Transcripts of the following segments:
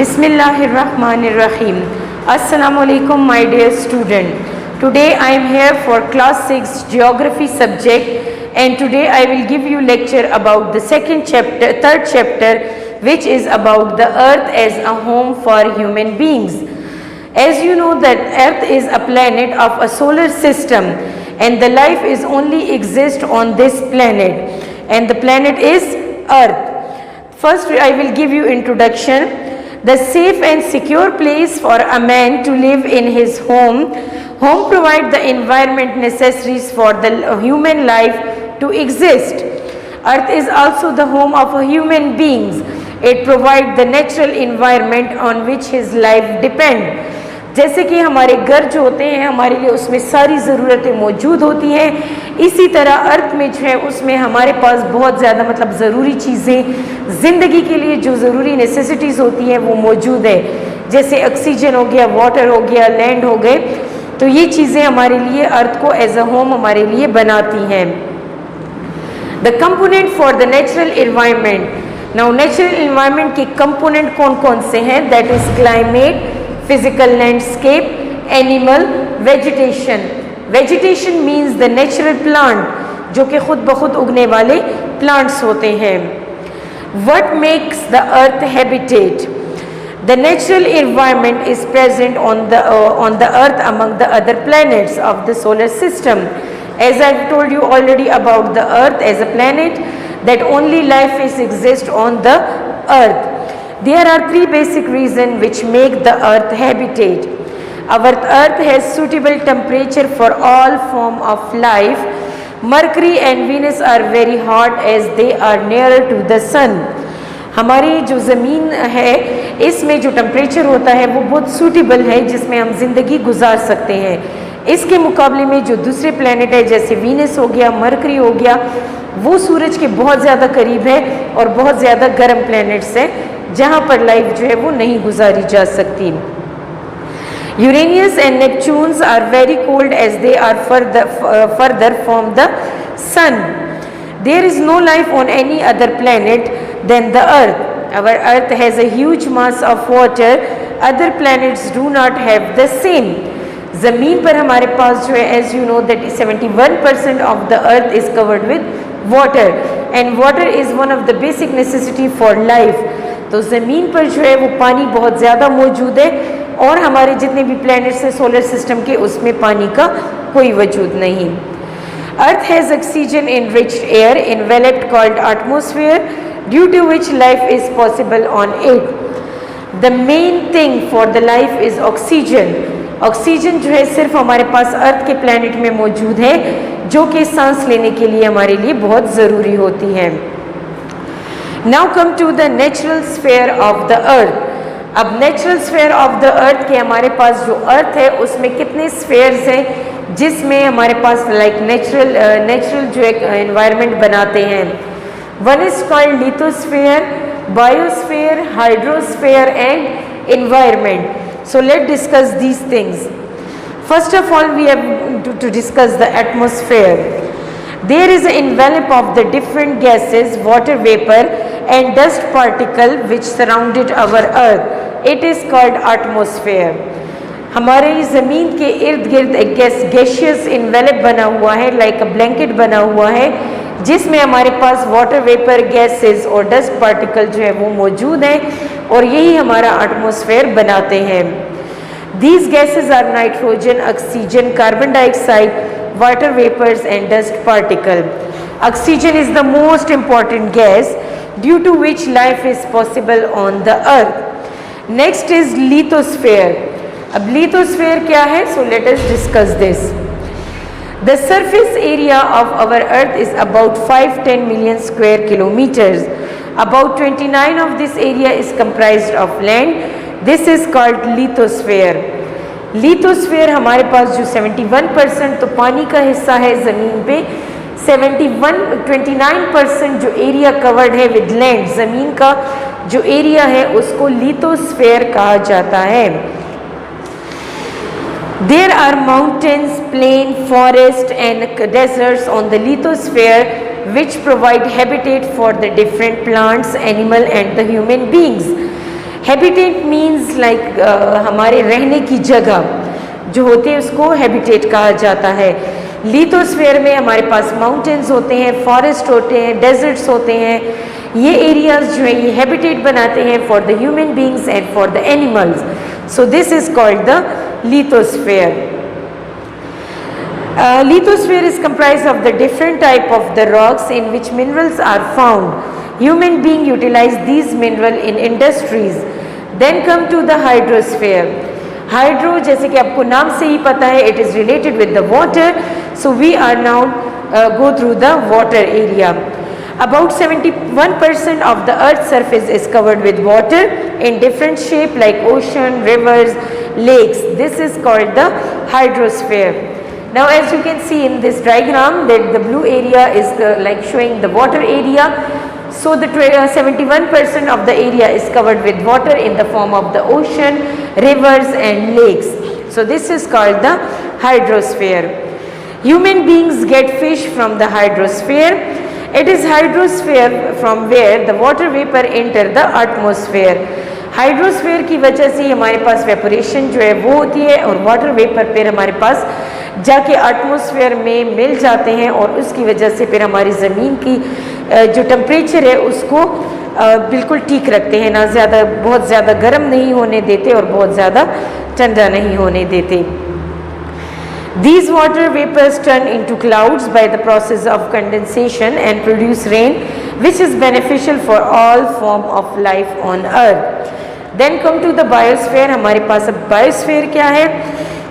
Bismillahirrahmanirrahim. Assalamu alaikum my dear student. Today I am here for class 6 geography subject, and today I will give you lecture about the third chapter, which is about the earth as a home for human beings. As you know that earth is a planet of a solar system, and the life is only exist on this planet, and the planet is earth. First I will give you introduction. The safe and secure place for a man to live in his home. Home provides the environment necessaries for the human life to exist. Earth is also the home of human beings. It provides the natural environment on which his life depend. जैसे कि हमारे घर जो होते हैं हमारे लिए उसमें सारी ज़रूरतें मौजूद होती हैं, इसी तरह अर्थ में जो है उसमें हमारे पास बहुत ज़्यादा मतलब ज़रूरी चीज़ें ज़िंदगी के लिए जो ज़रूरी नेसेसिटीज़ होती हैं वो मौजूद है, जैसे ऑक्सीजन हो गया, वाटर हो गया, लैंड हो गए। तो ये चीज़ें हमारे लिए अर्थ को एज अ होम हमारे लिए बनाती हैं। The component for the natural environment. Now natural environment के कंपोनेंट कौन कौन से हैं? That is climate, physical landscape, animal, vegetation. Vegetation means the natural plant, जो कि खुद ब खुद उगने वाले plants होते हैं। What makes the earth habitat? The natural environment is present on the earth among the other planets of the solar system. As I've told you already about the earth as a planet, that only life exists on the earth. There are three basic reasons which make the earth habitat. Our earth has suitable temperature for all form of life. Mercury and Venus are very hot as they are nearer to the sun. हमारी जो ज़मीन है इसमें जो temperature होता है वो बहुत सूटेबल है जिसमें हम ज़िंदगी गुजार सकते हैं। इसके मुकाबले में जो दूसरे प्लैनेट है जैसे वीनस हो गया, मरकरी हो गया, वो सूरज के बहुत ज़्यादा करीब है और बहुत ज़्यादा गर्म प्लैनेट्स हैं जहाँ पर लाइफ जो है वो नहीं गुजारी जा सकती। Uranus and Neptunes are very cold as they are farther from the sun. There is no life on any other planet than the earth. Our earth has a huge mass of water, other planets do not have the same. ज़मीन पर हमारे पास जो है as you know that 71% of the earth is covered with water, and water is one of the basic necessity for life. तो ज़मीन पर जो है वो पानी बहुत ज़्यादा मौजूद है और हमारे जितने भी प्लैनेट्स हैं सोलर सिस्टम के उसमें पानी का कोई वजूद नहीं। अर्थ has oxygen enriched air enveloped called atmosphere due to which life is possible on it. The main thing for the life is oxygen. Oxygen जो है सिर्फ हमारे पास अर्थ के प्लैनेट में मौजूद है जो कि सांस लेने के लिए हमारे लिए बहुत ज़रूरी होती है। Now come to the natural sphere of the earth. अब नेचुरल स्फेयर ऑफ द अर्थ के हमारे पास जो अर्थ है उसमें कितने स्फेयर्स हैं जिसमें हमारे पास लाइक नेचुरल जो एक एनवायरनमेंट बनाते हैं। One is called lithosphere, biosphere, hydrosphere and environment. So let discuss these things. First of all we have to discuss the atmosphere. There is an envelope of the different gases, water vapor and dust particle which surrounded our earth. It is called atmosphere. हमारी ज़मीन के इर्द गिर्द एक gaseous envelope बना हुआ है, like a blanket बना हुआ है जिसमें हमारे पास वाटर वेपर, गैसेस और डस्ट पार्टिकल जो है वो मौजूद हैं और यही हमारा एटमॉस्फेयर बनाते हैं। These gases are nitrogen, oxygen, carbon dioxide, water vapors and dust particle. Oxygen is the most important gas due to which life is possible on the earth. Next is lithosphere. अब lithosphere क्या है? So let us discuss this. The surface area of our earth is about 510 million square kilometers. About 29 of this area is comprised of land. This is called lithosphere. Lithosphere हमारे पास जो 71% तो पानी का हिस्सा है ज़मीन पे, 29% जो एरिया कवर्ड है विद लैंड, ज़मीन का जो एरिया है उसको लिथोस्फेयर कहा जाता है। There are mountains, plain, forest and deserts on the lithosphere which provide habitat for the different plants, animal and the human beings. Habitat means like हमारे रहने की जगह जो होती है उसको हैबिटेट कहा जाता है। लिथोस्फीयर में हमारे पास माउंटेन्स होते हैं, फॉरेस्ट होते हैं, डेजर्ट्स होते हैं। ये एरियाज जो है ये हैबिटेट बनाते हैं for the human beings and for the animals. So this is called the lithosphere. Lithosphere is comprised of the different type of the rocks in which minerals are found. Human being utilize these mineral in industries. Then come to the hydrosphere. Hydro जैसे कि आपको नाम से ही पता है it is related with the water. So we are now go through the water area. About 71% of the earth's surface is covered with water in different shape like ocean, rivers, lakes. This is called the hydrosphere. Now as you can see in this diagram that the blue area is like showing the water area. So the 71% of the area is covered with water in the form of the ocean, rivers and lakes. So this is called the hydrosphere. Human beings get fish from the hydrosphere. It is hydrosphere from where the water vapor enter the atmosphere. Hydrosphere की वजह से हमारे पास evaporation जो है वो होती है और वाटर वेपर फिर हमारे पास जाके एटमॉस्फेयर में मिल जाते हैं और उसकी वजह से फिर हमारी ज़मीन की जो टेम्परेचर है उसको बिल्कुल ठीक रखते हैं, ना ज़्यादा बहुत ज़्यादा गर्म नहीं होने देते और बहुत ज़्यादा ठंडा नहीं होने देते। These water vapors turn into clouds by the process of condensation and produce rain, which is beneficial for all form of life on earth. Then come to the biosphere. हमारे पास अब biosphere क्या है?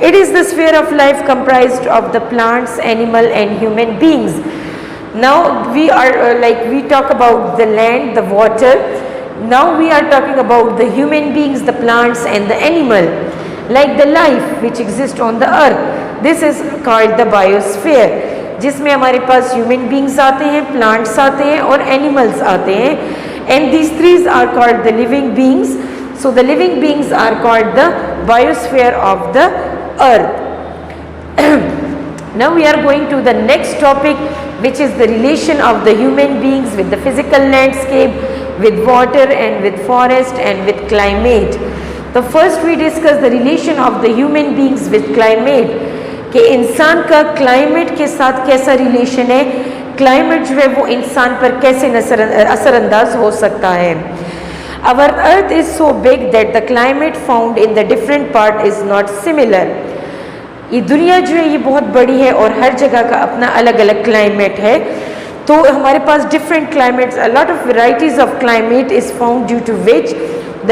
It is the sphere of life comprised of the plants, animal and human beings. Now we are we talk about the land, the water. Now we are talking about the human beings, the plants and the animal, like the life which exists on the earth. This is called the biosphere, जिसमें हमारे पास human beings आते हैं, plants आते हैं और animals आते हैं। And these threes are called the living beings. So the living beings are called the biosphere of the earth. Now we are going to the next topic, which is the relation of the human beings with the physical landscape, with water and with forest and with climate. So first we discuss the relation of the human beings with climate, कि इंसान का climate के साथ कैसा relation है, climate जो है वो इंसान पर कैसे असरअंदाज हो सकता है। Our earth is so big that the climate found in the different part is not similar. ये दुनिया जो है ये बहुत बड़ी है और हर जगह का अपना अलग अलग क्लाइमेट है। तो हमारे पास different climates, a lot of varieties of climate is found due to which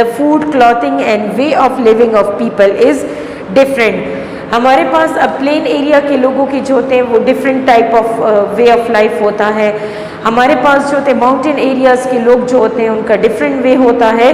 the food, clothing and way of living of people is different. हमारे पास अब प्लेन एरिया के लोगों के जो होते हैं वो different type of way of life होता है। हमारे पास जो होते हैं माउंटेन एरियाज़ के लोग जो होते हैं उनका डिफरेंट वे होता है।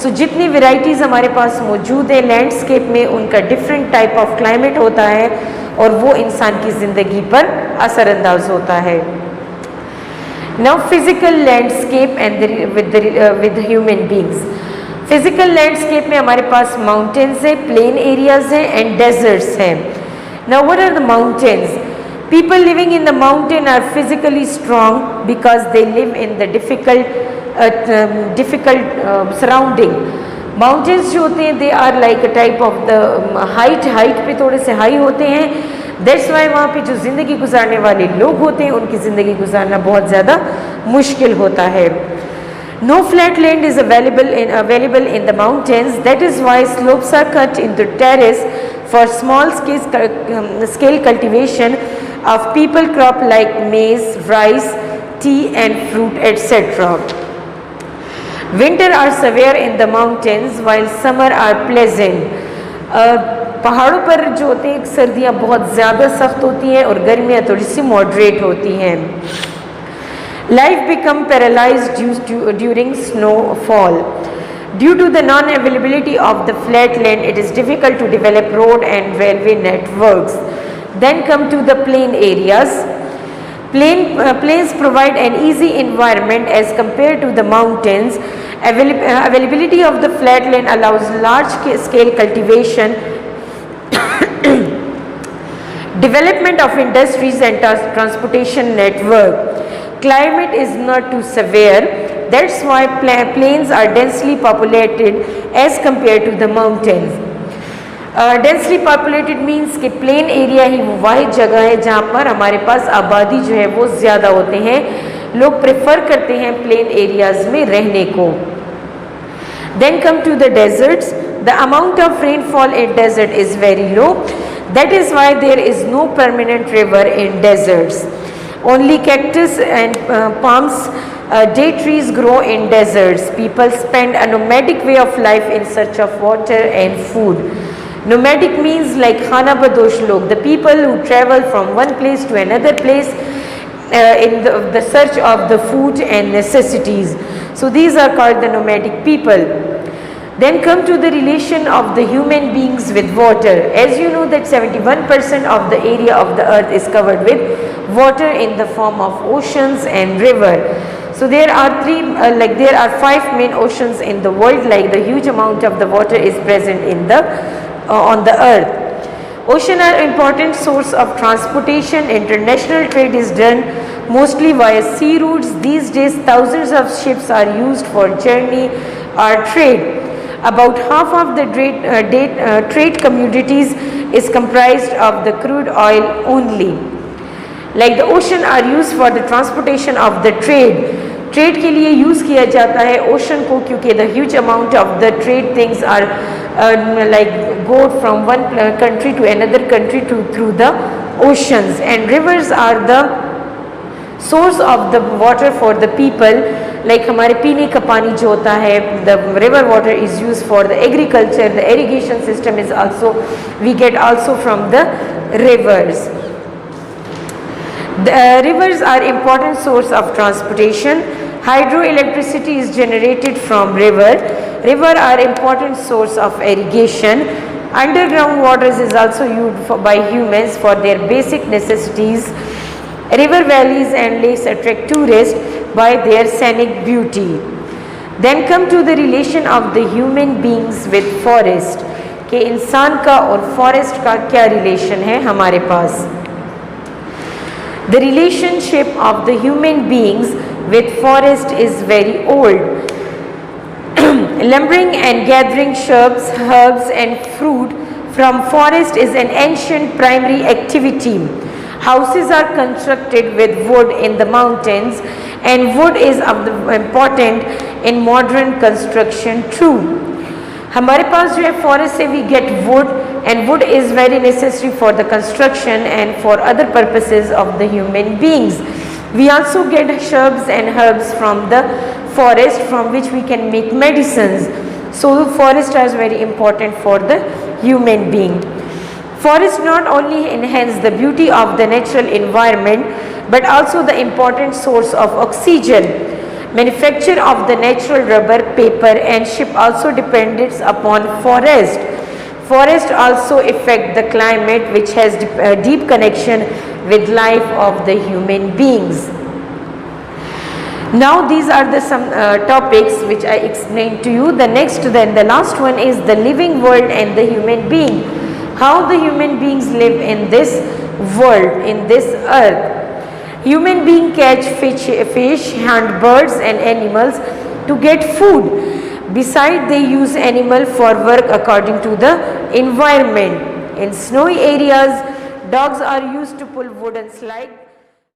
सो जितनी वेराइटीज़ हमारे पास मौजूद है लैंडस्केप में, उनका डिफरेंट टाइप ऑफ क्लाइमेट होता है और वो इंसान की ज़िंदगी पर असरअंदाज होता है। Now physical landscape and with human beings. Physical landscape में हमारे पास माउंटेन्स है, प्लेन एरियाज हैं एंड डेजर्ट्स हैं। Now what are the mountains? People living in the mountain are physically strong because they live in the difficult surrounding. Mountains जो होते हैं they are like a type of the height पे थोड़े से high होते हैं। That's why वहाँ पे जो ज़िंदगी गुजारने वाले लोग होते हैं उनकी ज़िंदगी गुजारना बहुत ज़्यादा मुश्किल होता है। No flat land is available in the mountains. That is why slopes are cut into terrace for small scale cultivation of people crop like maize, rice, tea and fruit, etc. Winter are severe in the mountains while summer are pleasant. पहाड़ों पर जो होते हैं सर्दियाँ बहुत ज़्यादा सख्त होती हैं और गर्मियाँ थोड़ी सी मॉडरेट होती हैं। Life become paralyzed during snowfall. Due to the non-availability of the flat land, it is difficult to develop road and railway networks. Then come to the plain areas. Plains provide an easy environment as compared to the mountains. Availability of the flat land allows large-scale cultivation, development of industries and transportation network. Climate is not too severe. That's why plains are densely populated as compared to the mountains. Densely populated means कि plain area ही वो वाहिद जगह है जहाँ पर हमारे पास आबादी जो है वो ज़्यादा होते हैं. लोग प्रेफर करते हैं प्लेन एरियाज में रहने को. Then come to the deserts. The amount of rainfall in desert is very low. That is why there is no permanent river in deserts. Only cactus and palms, date trees grow in deserts. People spend a nomadic way of life in search of water and food. Nomadic means like khana badosh log, the people who travel from one place to another place in the search of the food and necessities. So these are called the nomadic people. Then come to the relation of the human beings with water. As you know that 71% of the area of the earth is covered with water in the form of oceans and river. So there are there are 5 main oceans in the world, like the huge amount of the water is present in the on the earth. Ocean are important source of transportation. International trade is done mostly via sea routes. These days thousands of ships are used for journey or trade. About half of the trade commodities is comprised of the crude oil only. Like the ocean are used for the transportation of the trade. Trade के लिए use किया जाता है ocean को, क्योंकि the huge amount of the trade things are like go from one country to another country through the oceans. And rivers are the source of the water for the people. Like हमारे पीने का पानी जो होता है, the river water is used for the agriculture. The irrigation system is also, we get also from the rivers. The rivers are important source of transportation. Hydroelectricity is generated from river. River are important source of irrigation. Underground waters is also used by humans for their basic necessities. River valleys and lakes attract tourists by their scenic beauty. Then come to the relation of the human beings with forest. कि इंसान का और forest का क्या relation है हमारे पास. The relationship of the human beings with forest is very old. Lumbering and gathering shrubs, herbs and fruit from forest is an ancient primary activity. Houses are constructed with wood in the mountains, and wood is important in modern construction too. हमारे पास जो है forest से we get wood, and wood is very necessary for the construction and for other purposes of the human beings. We also get shrubs and herbs from the forest, from which we can make medicines. So forest is very important for the human being. Forest not only enhance the beauty of the natural environment, but also the important source of oxygen. Manufacture of the natural rubber, paper and ship also depends upon forest. Forest also affect the climate, which has a deep connection with life of the human beings. Now these are the some topics which I explained to you. The last one is the living world and the human being. How the human beings live in this world, in this earth. Human beings catch fish, hunt birds and animals to get food. Besides, they use animal for work according to the environment. In snowy areas, dogs are used to pull wooden slide